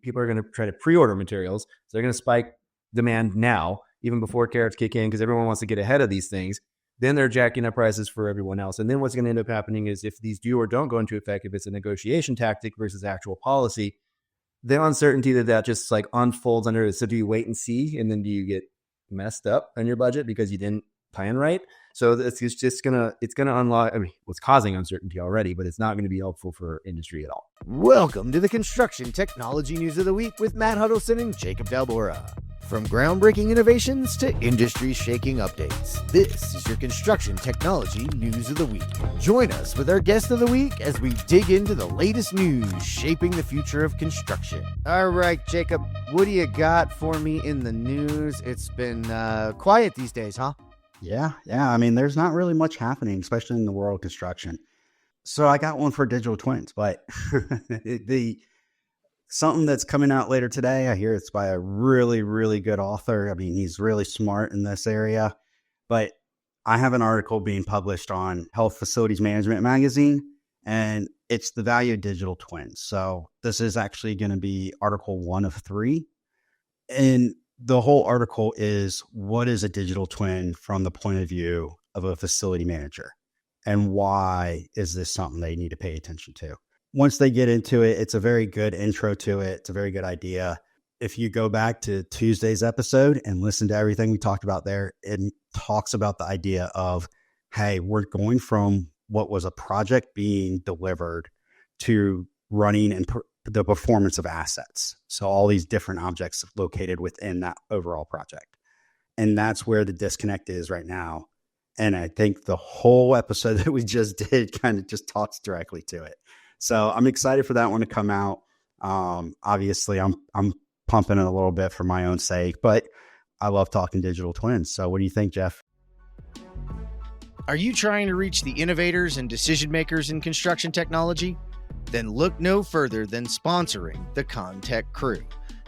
people are going to try to pre-order materials. So they're going to spike demand now, even before tariffs kick in, because everyone wants to get ahead of these things. Then they're jacking up prices for everyone else. And then what's going to end up happening is if these do or don't go into effect, if it's a negotiation tactic versus actual policy, the uncertainty that just like unfolds under it. So do you wait and see, and then do you get messed up on your budget because you didn't plan right? So it's gonna unlock. I mean, what's causing uncertainty already, but it's not going to be helpful for industry at all. Welcome to the Construction Technology News of the Week with Matt Hudelson and Jacob Dalbora. From groundbreaking innovations to industry-shaking updates, this is your Construction Technology News of the Week. Join us with our guest of the week as we dig into the latest news shaping the future of construction. All right, Jacob, what do you got for me in the news? It's been quiet these days, huh? Yeah. I mean, there's not really much happening, especially in the world of construction. So I got one for digital twins, but something that's coming out later today, I hear it's by a really, really good author. I mean, he's really smart in this area. But I have an article being published on Health Facilities Management magazine, and it's the value of digital twins. So this is actually going to be article 1 of 3. And the whole article is, what is a digital twin from the point of view of a facility manager? And why is this something they need to pay attention to? Once they get into it, it's a very good intro to it. It's a very good idea. If you go back to Tuesday's episode and listen to everything we talked about there, it talks about the idea of, hey, we're going from what was a project being delivered to running and the performance of assets. So all these different objects located within that overall project. And that's where the disconnect is right now. And I think the whole episode that we just did kind of just talks directly to it. So I'm excited for that one to come out. Obviously, I'm pumping it a little bit for my own sake, but I love talking digital twins. So what do you think, Jeff? Are you trying to reach the innovators and decision makers in construction technology? Then look no further than sponsoring the ConTech Crew.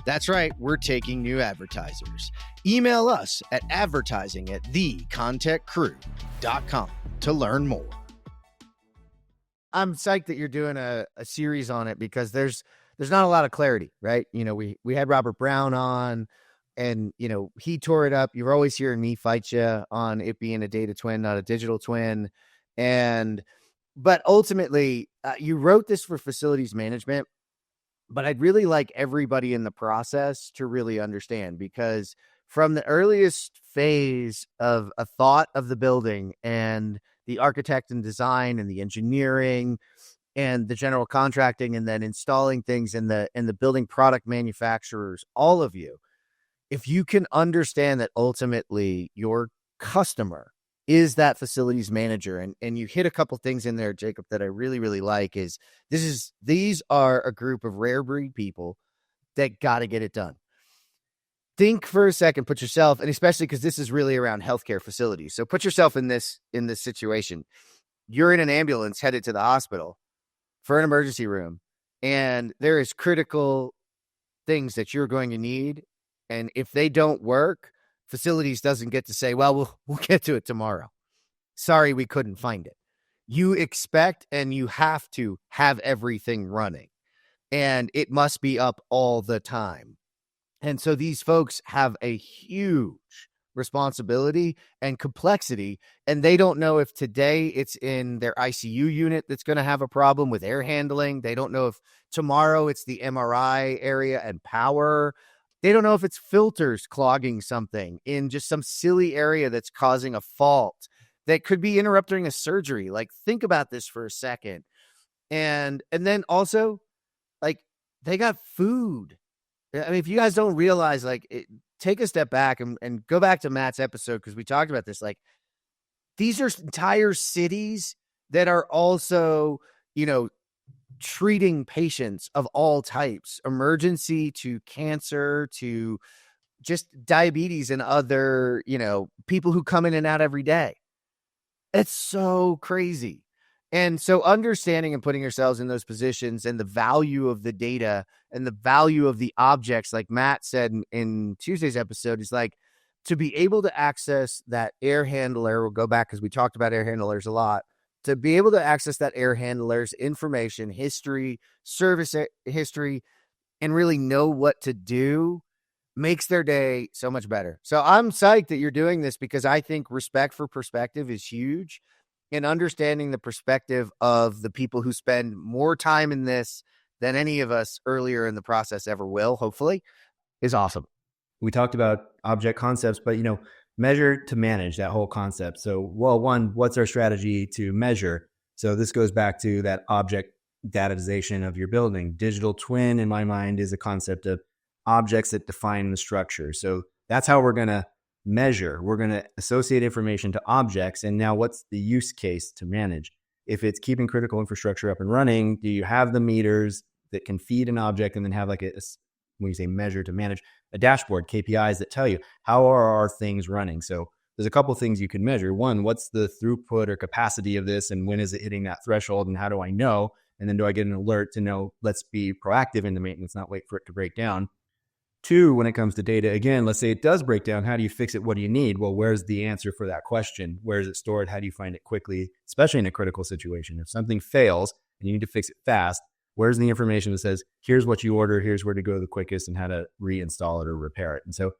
That's right, we're taking new advertisers. Email us at advertising@thecontechcrew.com to learn more. I'm psyched that you're doing a series on it because there's not a lot of clarity, right? You know, we had Robert Brown on, and, you know, he tore it up. You're always hearing me fight you on it being a data twin, not a digital twin. But ultimately, you wrote this for facilities management, but I'd really like everybody in the process to really understand, because from the earliest phase of a thought of the building and the architect and design and the engineering and the general contracting and then installing things in the building product manufacturers, all of you, if you can understand that ultimately your customer is that facilities manager, and you hit a couple things in there, Jacob, that I really, really like, is these are a group of rare breed people that got to get it done. Think for a second, put yourself, and especially because this is really around healthcare facilities. So put yourself in this situation. You're in an ambulance headed to the hospital for an emergency room, and there is critical things that you're going to need. And if they don't work, facilities doesn't get to say, well, we'll get to it tomorrow. Sorry, we couldn't find it. You expect and you have to have everything running, and it must be up all the time. And so these folks have a huge responsibility and complexity, and they don't know if today it's in their ICU unit that's going to have a problem with air handling. They don't know if tomorrow it's the MRI area and power. They don't know if it's filters clogging something in just some silly area that's causing a fault that could be interrupting a surgery. Like, think about this for a second. And then also, like, they got food. I mean, if you guys don't realize, like, take a step back and go back to Matt's episode, because we talked about this. Like, these are entire cities that are also, you know, treating patients of all types, emergency to cancer to just diabetes and other, you know, people who come in and out every day. It's so crazy. And so understanding and putting yourselves in those positions and the value of the data and the value of the objects, like Matt said in Tuesday's episode, is like, to be able to access that air handler. We'll go back because we talked about air handlers a lot. To be able to access that air handler's information, history, service history, and really know what to do makes their day so much better. So I'm psyched that you're doing this because I think respect for perspective is huge, and understanding the perspective of the people who spend more time in this than any of us earlier in the process ever will, hopefully, is awesome. We talked about object concepts, but measure to manage, that whole concept. So, well, one, what's our strategy to measure? So this goes back to that object datization of your building. Digital twin, in my mind, is a concept of objects that define the structure. So that's how we're going to measure. We're going to associate information to objects. And now what's the use case to manage? If it's keeping critical infrastructure up and running, do you have the meters that can feed an object and then have like when you say measure to manage, a dashboard, KPIs that tell you how are our things running? So there's a couple of things you can measure. One, what's the throughput or capacity of this, and when is it hitting that threshold, and how do I know? And then do I get an alert to know, let's be proactive in the maintenance, not wait for it to break down? Two, when it comes to data, again, let's say it does break down. How do you fix it? What do you need? Well, where's the answer for that question? Where is it stored? How do you find it quickly, especially in a critical situation? If something fails and you need to fix it fast, where's the information that says, here's what you order, here's where to go the quickest, and how to reinstall it or repair it? And so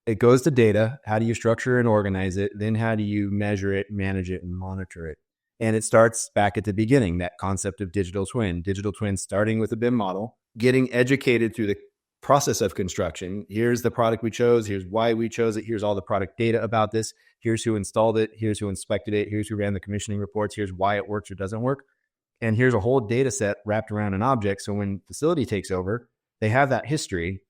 it goes to data. How do you structure and organize it? Then how do you measure it, manage it, and monitor it? And it starts back at the beginning, that concept of digital twin. Digital twin starting with a BIM model, getting educated through the process of construction. Here's the product we chose. Here's why we chose it. Here's all the product data about this. Here's who installed it. Here's who inspected it. Here's who ran the commissioning reports. Here's why it works or doesn't work. And here's a whole data set wrapped around an object. So when facility takes over, they have that history.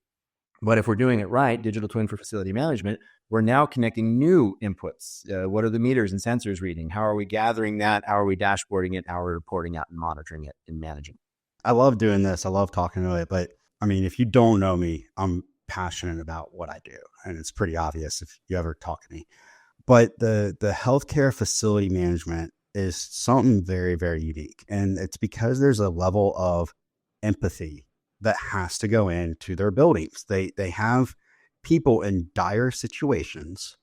But if we're doing it right, digital twin for facility management, we're now connecting new inputs. What are the meters and sensors reading? How are we gathering that? How are we dashboarding it? How are we reporting out and monitoring it and managing? I love doing this. I love talking to it. But I mean, if you don't know me, I'm passionate about what I do. And it's pretty obvious if you ever talk to me. But the healthcare facility management is something very, very unique. And it's because there's a level of empathy that has to go into their buildings. They have people in dire situations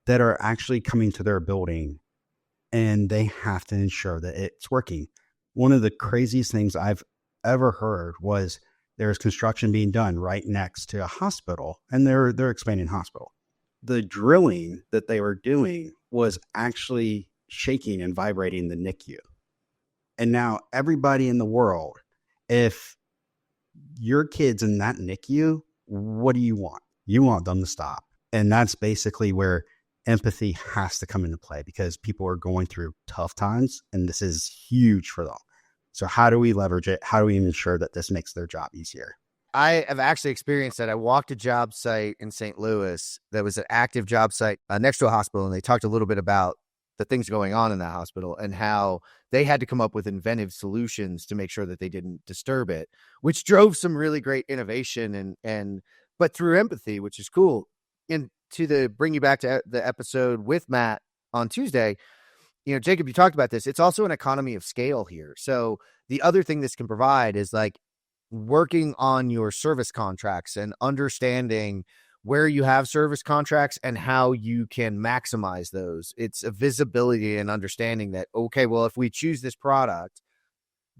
that are actually coming to their building, and they have to ensure that it's working. One of the craziest things I've ever heard was there's construction being done right next to a hospital, and they're expanding hospital. The drilling that they were doing was actually shaking and vibrating the NICU. And now everybody in the world, if your kid's in that NICU, what do you want? You want them to stop. And that's basically where empathy has to come into play, because people are going through tough times and this is huge for them. So how do we leverage it? How do we ensure that this makes their job easier? I have actually experienced that. I walked a job site in St. Louis that was an active job site next to a hospital, and they talked a little bit about the things going on in that hospital and how they had to come up with inventive solutions to make sure that they didn't disturb it, which drove some really great innovation but through empathy, which is cool. And bring you back to the episode with Matt on Tuesday, Jacob, you talked about this. It's also an economy of scale here. So the other thing this can provide is like working on your service contracts and understanding where you have service contracts and how you can maximize those. It's a visibility and understanding that, okay, well, if we choose this product,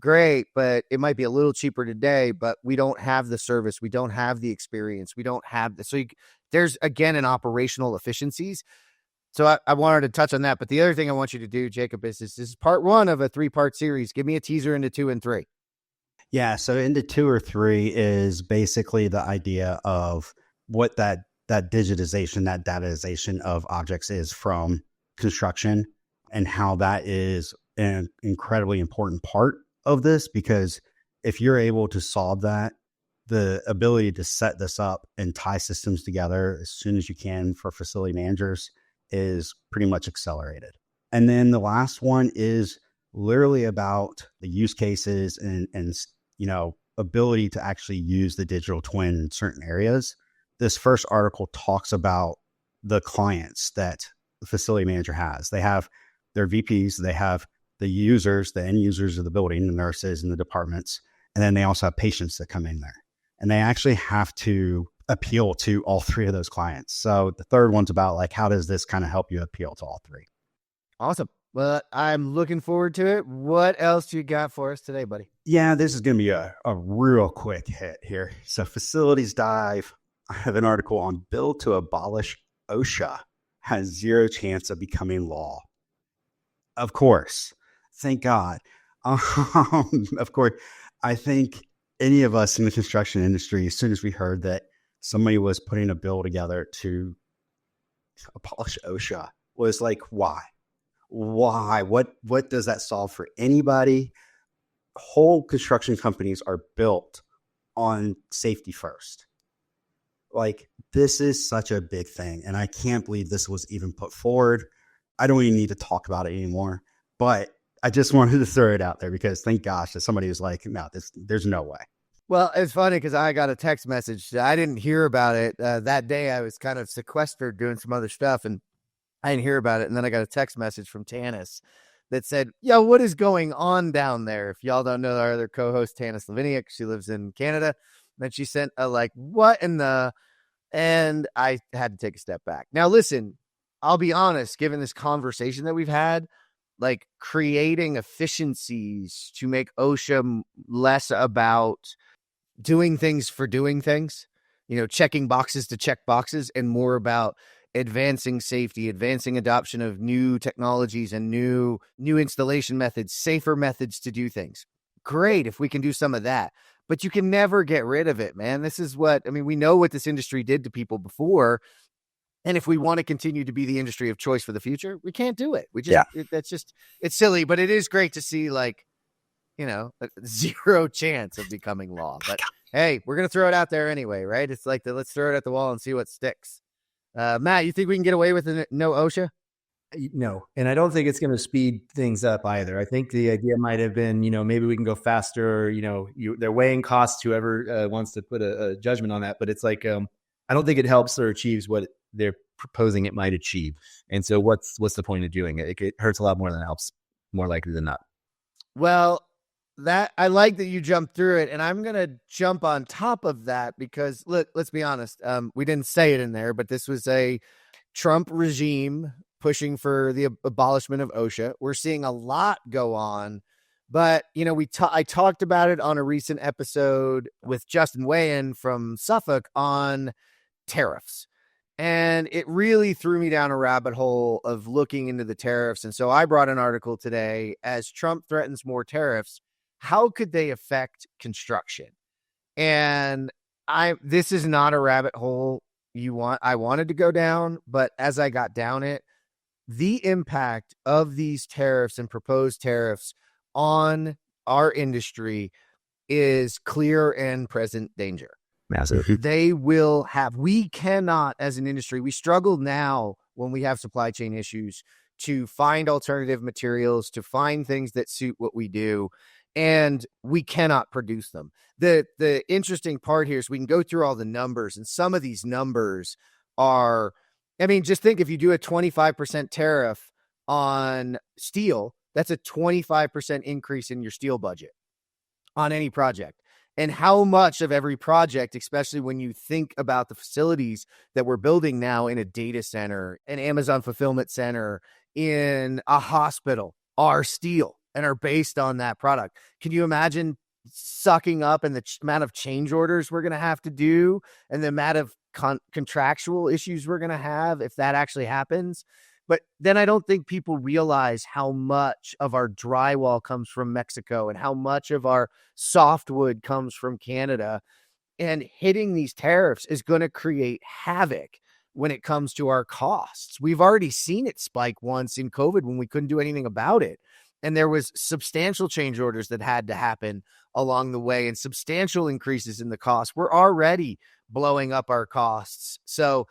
great, but it might be a little cheaper today, but we don't have the service. We don't have the experience. We don't have the, so there's again, an operational efficiencies. So I wanted to touch on that. But the other thing I want you to do, Jacob, is this is part one of a 3-part series. Give me a teaser into 2 and 3. Yeah. So into 2 or 3 is basically the idea of what that digitization, that datization of objects is from construction, and how that is an incredibly important part of this, because if you're able to solve that, the ability to set this up and tie systems together as soon as you can for facility managers is pretty much accelerated. And then the last one is literally about the use cases and ability to actually use the digital twin in certain areas. This first article talks about the clients that the facility manager has. They have their VPs, they have the users, the end users of the building, the nurses and the departments, and then they also have patients that come in there. And they actually have to appeal to all 3 of those clients. So the third one's about like, how does this kind of help you appeal to all 3? Awesome. Well, I'm looking forward to it. What else you got for us today, buddy? Yeah, this is going to be a real quick hit here. So facilities dive. I have an article on bill to abolish OSHA has zero chance of becoming law. Of course. Thank God. Of course, I think any of us in the construction industry, as soon as we heard that somebody was putting a bill together to abolish OSHA, was like, why? Why? What does that solve for anybody? Whole construction companies are built on safety first. Like, this is such a big thing, and I can't believe this was even put forward. I don't even need to talk about it anymore, but I just wanted to throw it out there because thank gosh that somebody was like, no, there's no way. Well, it's funny because I got a text message. I didn't hear about it that day. I was kind of sequestered doing some other stuff, and I didn't hear about it. And then I got a text message from Tanis that said, yo, what is going on down there? If y'all don't know our other co-host, Tanis Laviniak, she lives in Canada. Then she sent a like, what in the... And I had to take a step back. Now, listen, I'll be honest, given this conversation that we've had, like creating efficiencies to make OSHA less about doing things for doing things, checking boxes to check boxes, and more about advancing safety, advancing adoption of new technologies and new installation methods, safer methods to do things. Great if we can do some of that. But you can never get rid of it, man. This is we know what this industry did to people before. And if we want to continue to be the industry of choice for the future, we can't do it. It's silly, but it is great to see zero chance of becoming law. But hey, we're going to throw it out there anyway, right? It's like let's throw it at the wall and see what sticks. Matt, you think we can get away with no OSHA? No, and I don't think it's going to speed things up either. I think the idea might have been, maybe we can go faster. They're weighing costs. Whoever wants to put a judgment on that, but it's like I don't think it helps or achieves what they're proposing it might achieve. And so, what's the point of doing it? It hurts a lot more than it helps, more likely than not. Well, that I like that you jumped through it, and I'm going to jump on top of that because look, let's be honest. We didn't say it in there, but this was a Trump regime pushing for the abolishment of OSHA. We're seeing a lot go on, but I talked about it on a recent episode with Justin Wayan from Suffolk on tariffs, and it really threw me down a rabbit hole of looking into the tariffs. And so I brought an article today: as Trump threatens more tariffs, how could they affect construction? And this is not a rabbit hole I wanted to go down, but as I got down it, the impact of these tariffs and proposed tariffs on our industry is clear and present danger. Massive. We cannot, as an industry, we struggle now when we have supply chain issues to find alternative materials, to find things that suit what we do, and we cannot produce them. The interesting part here is we can go through all the numbers, and some of these numbers are, just think if you do a 25% tariff on steel, that's a 25% increase in your steel budget on any project. And how much of every project, especially when you think about the facilities that we're building now in a data center, an Amazon fulfillment center, in a hospital, are steel and are based on that product. Can you imagine sucking up and the amount of change orders we're going to have to do and the amount of contractual issues we're going to have if that actually happens? But then I don't think people realize how much of our drywall comes from Mexico and how much of our softwood comes from Canada. And hitting these tariffs is going to create havoc when it comes to our costs. We've already seen it spike once in COVID when we couldn't do anything about it. And there was substantial change orders that had to happen along the way and substantial increases in the cost. We're already blowing up our costs. So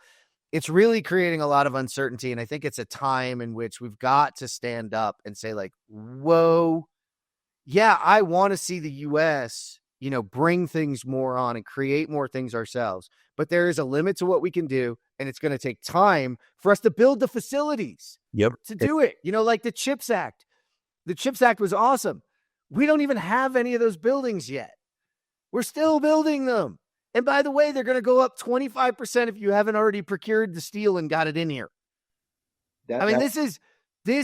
it's really creating a lot of uncertainty. And I think it's a time in which we've got to stand up and say like, whoa, yeah, I want to see the U.S., bring things more on and create more things ourselves. But there is a limit to what we can do. And it's going to take time for us to build the facilities to do it. Like the CHIPS Act. The CHIPS Act was awesome. We don't even have any of those buildings yet. We're still building them. And by the way, they're going to go up 25% if you haven't already procured the steel and got it in here. This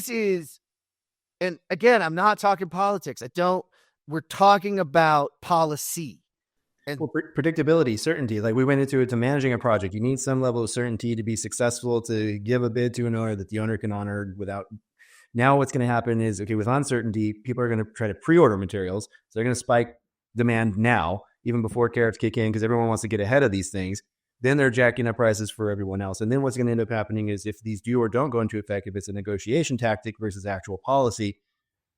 is And again, I'm not talking politics. We're talking about policy. And Well, predictability, certainty. Like we went into it to managing a project. You need some level of certainty to be successful, to give a bid to an owner that the owner can honor without. Now what's going to happen is, okay, with uncertainty, people are going to try to pre-order materials. So they're going to spike demand now, even before tariffs kick in, because everyone wants to get ahead of these things. Then they're jacking up prices for everyone else. And then what's going to end up happening is if these do or don't go into effect, if it's a negotiation tactic versus actual policy,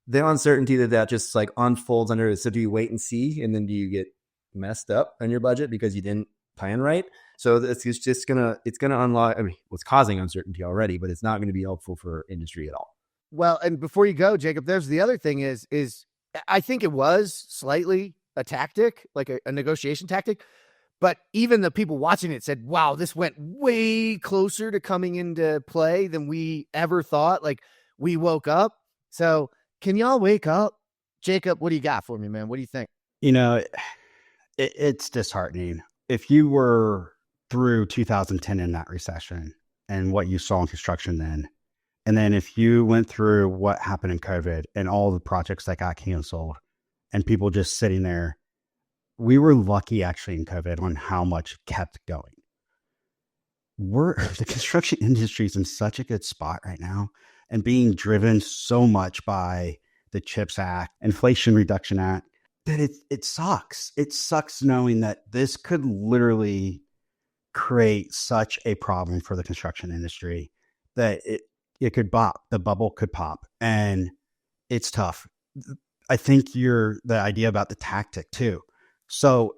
the uncertainty that just like unfolds under it. So do you wait and see? And then do you get messed up on your budget because you didn't plan right? So it's just gonna unlock. I mean, it's causing uncertainty already, but it's not going to be helpful for industry at all. well, and before you go, Jacob, there's the other thing is I think it was slightly a tactic, like a negotiation tactic. But even the people watching it said, wow, this went way closer to coming into play than we ever thought. Like we woke up. So can y'all wake up? Jacob, what do you got for me, man? What do you think? It's disheartening. If you were through 2010 in that recession and what you saw in construction then, and then if you went through what happened in COVID and all the projects that got canceled and people just sitting there, we were lucky actually in COVID on how much kept going. The construction industry is in such a good spot right now and being driven so much by the CHIPS Act, Inflation Reduction Act, that it sucks. It sucks knowing that this could literally create such a problem for the construction industry that it could pop. The bubble could pop, and it's tough. I think the idea about the tactic too. So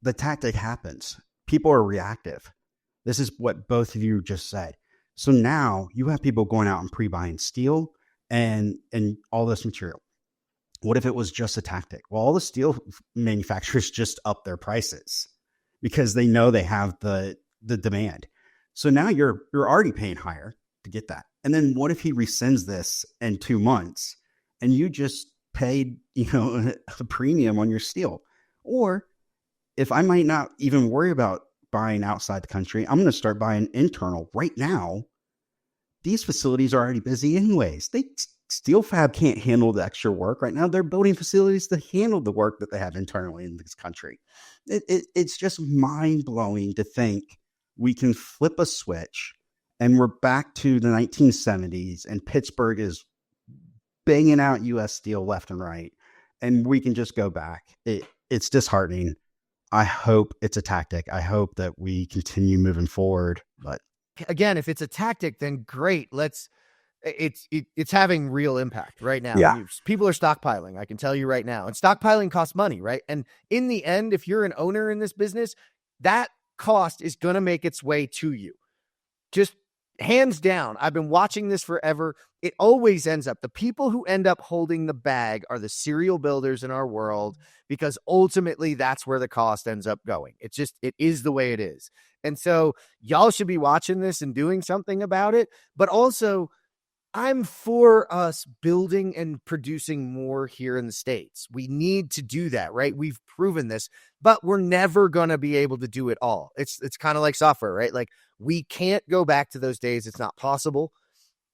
the tactic happens. People are reactive. This is what both of you just said. So now you have people going out and pre-buying steel and all this material. What if it was just a tactic? Well, all the steel manufacturers just up their prices because they know they have the demand. So now you're already paying higher to get that. And then what if he rescinds this in 2 months and you just paid, a premium on your steel? Or if I might not even worry about buying outside the country, I'm going to start buying internal right now. These facilities are already busy anyways. Steel fab can't handle the extra work right now. They're building facilities to handle the work that they have internally in this country. It's just mind blowing to think we can flip a switch and we're back to the 1970s and Pittsburgh is banging out U.S. steel left and right. And we can just go back. It's disheartening. I hope it's a tactic. I hope that we continue moving forward. But again, if it's a tactic, then great. It's having real impact right now. Yeah. People are stockpiling. I can tell you right now. And stockpiling costs money, right? And in the end, if you're an owner in this business, that cost is going to make its way to you. Just hands down. I've been watching this forever. It always ends up, the people who end up holding the bag are the serial builders in our world, because ultimately that's where the cost ends up going. It is the way it is. And so y'all should be watching this and doing something about it. But also, I'm for us building and producing more here in the States. We need to do that, right? We've proven this, but we're never going to be able to do it all. It's kind of like software, right? Like we can't go back to those days. It's not possible.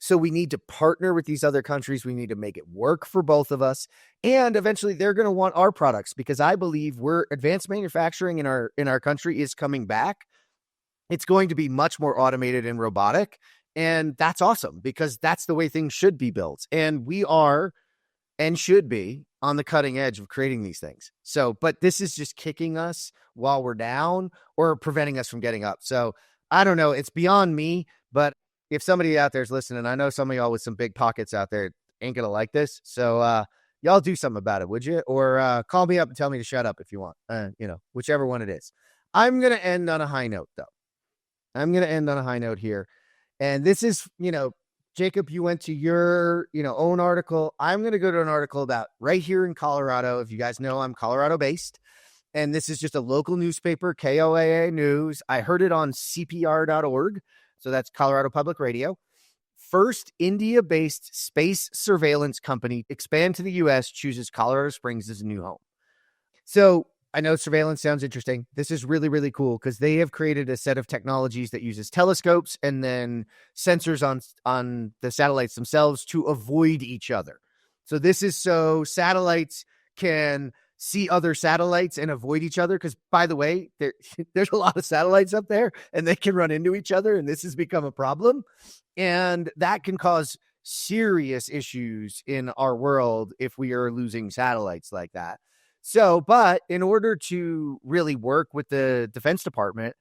So we need to partner with these other countries. We need to make it work for both of us. And eventually they're going to want our products, because I believe advanced manufacturing in our country is coming back. It's going to be much more automated and robotic. And that's awesome, because that's the way things should be built. And we are and should be on the cutting edge of creating these things. So, but this is just kicking us while we're down or preventing us from getting up. So I don't know. It's beyond me, but if somebody out there is listening, I know some of y'all with some big pockets out there ain't going to like this. So y'all do something about it, would you? Or call me up and tell me to shut up if you want, whichever one it is. I'm going to end on a high note, though. I'm going to end on a high note here. And this is, Jacob, you went to your, own article. I'm going to go to an article about right here in Colorado. If you guys know, I'm Colorado based. And this is just a local newspaper, KOAA News. I heard it on CPR.org. So that's Colorado Public Radio. First India-based space surveillance company expand to the U.S. chooses Colorado Springs as a new home. So I know surveillance sounds interesting. This is really, really cool because they have created a set of technologies that uses telescopes and then sensors on the satellites themselves to avoid each other. So this is so satellites can see other satellites and avoid each other. Because, by the way, there's a lot of satellites up there and they can run into each other, and this has become a problem. And that can cause serious issues in our world if we are losing satellites like that. So, but in order to really work with the Defense Department,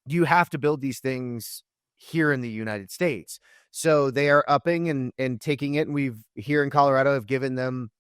you have to build these things here in the United States. So they are upping and taking it. And we've here in Colorado have given them,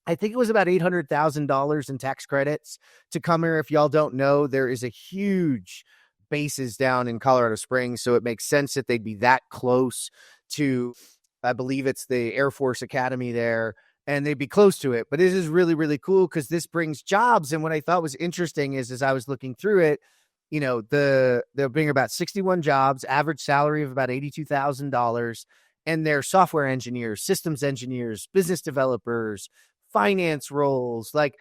I think it was about $800,000 in tax credits to come here. If y'all don't know, there is a huge bases down in Colorado Springs. So it makes sense that they'd be that close to, I believe it's the Air Force Academy there, and they'd be close to it. But this is really, really cool because this brings jobs. And what I thought was interesting is, as I was looking through it, you know, they'll bring about 61 jobs, average salary of about $82,000. And they're software engineers, systems engineers, business developers, finance roles, like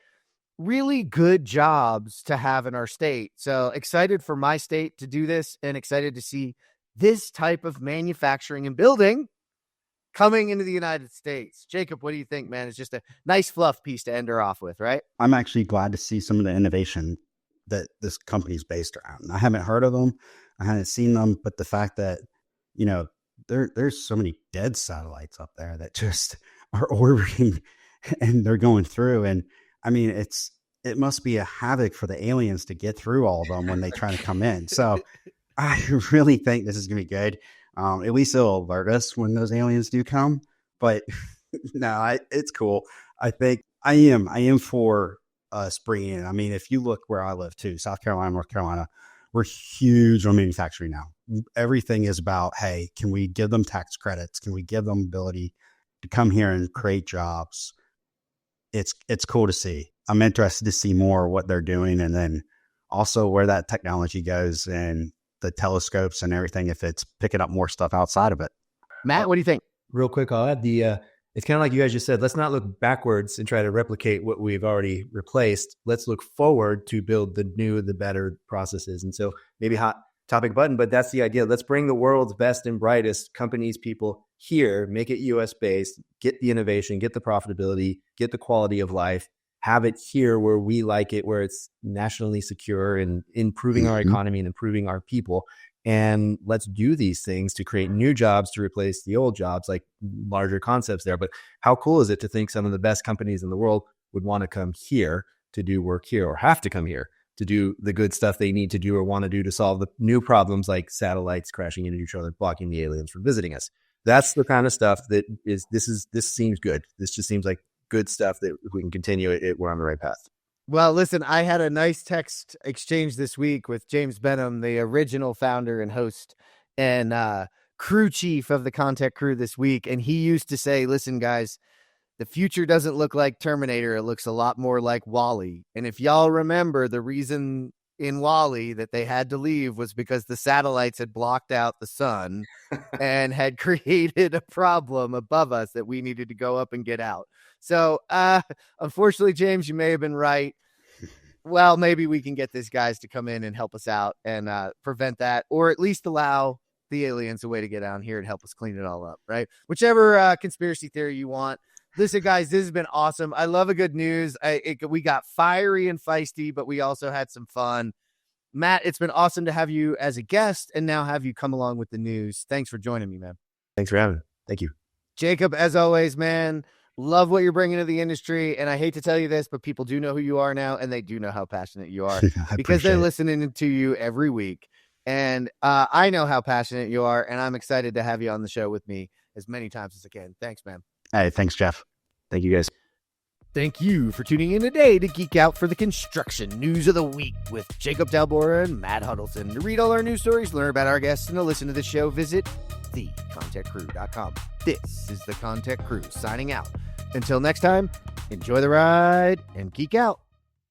really good jobs to have in our state. So excited for my state to do this and excited to see this type of manufacturing and building coming into the United States. Jacob, what do you think, man? It's just a nice fluff piece to end her off with, right? I'm actually glad to see some of the innovation that this company's based around. I haven't heard of them. I haven't seen them, but the fact that, you know, there's so many dead satellites up there that just are orbiting and they're going through. And I mean, it must be a havoc for the aliens to get through all of them when they try to come in. So I really think this is going to be good. At least it'll alert us when those aliens do come. But no, it's cool. I think I am for bringing in. I mean, if you look where I live too, South Carolina, North Carolina, we're huge on manufacturing now. Everything is about, hey, can we give them tax credits? Can we give them ability to come here and create jobs? It's cool to see. I'm interested to see more what they're doing, and then also where that technology goes and the telescopes and everything, if it's picking up more stuff outside of it. Matt, what do you think? Real quick, I'll add it's kind of like you guys just said, let's not look backwards and try to replicate what we've already replaced. Let's look forward to build the new, the better processes. And so maybe hot topic button, but that's the idea. Let's bring the world's best and brightest companies, people here, make it US based, get the innovation, get the profitability, get the quality of life, have it here where we like it, where it's nationally secure and improving our economy and improving our people. And let's do these things to create new jobs to replace the old jobs, like larger concepts there. But how cool is it to think some of the best companies in the world would want to come here to do work here, or have to come here to do the good stuff they need to do or want to do to solve the new problems like satellites crashing into each other, blocking the aliens from visiting us. That's the kind of stuff that this seems good. This just seems like good stuff that if we can continue it, we're on the right path. Well, listen, I had a nice text exchange this week with James Benham, the original founder and host and crew chief of the ConTech Crew this week. And he used to say, listen, guys, the future doesn't look like Terminator. It looks a lot more like WALL-E. And if y'all remember, the reason in WALL-E that they had to leave was because the satellites had blocked out the sun and had created a problem above us that we needed to go up and get out. So, unfortunately, James, you may have been right. Well, maybe we can get these guys to come in and help us out and prevent that, or at least allow the aliens a way to get down here and help us clean it all up, right? Whichever conspiracy theory you want. Listen, guys, this has been awesome. I love a good news. We got fiery and feisty, but we also had some fun. Matt, it's been awesome to have you as a guest and now have you come along with the news. Thanks for joining me, man. Thanks for having me. Thank you. Jacob, as always, man, love what you're bringing to the industry. And I hate to tell you this, but people do know who you are now, and they do know how passionate you are because they're listening to you every week. And I know how passionate you are, and I'm excited to have you on the show with me as many times as I can. Thanks, man. Hey, thanks, Jeff. Thank you, guys. Thank you for tuning in today to Geek Out for the Construction News of the Week with Jacob Dalbora and Matt Hudelson. To read all our news stories, learn about our guests, and to listen to the show, visit thecontechcrew.com. This is the ConTech Crew signing out. Until next time, enjoy the ride and geek out.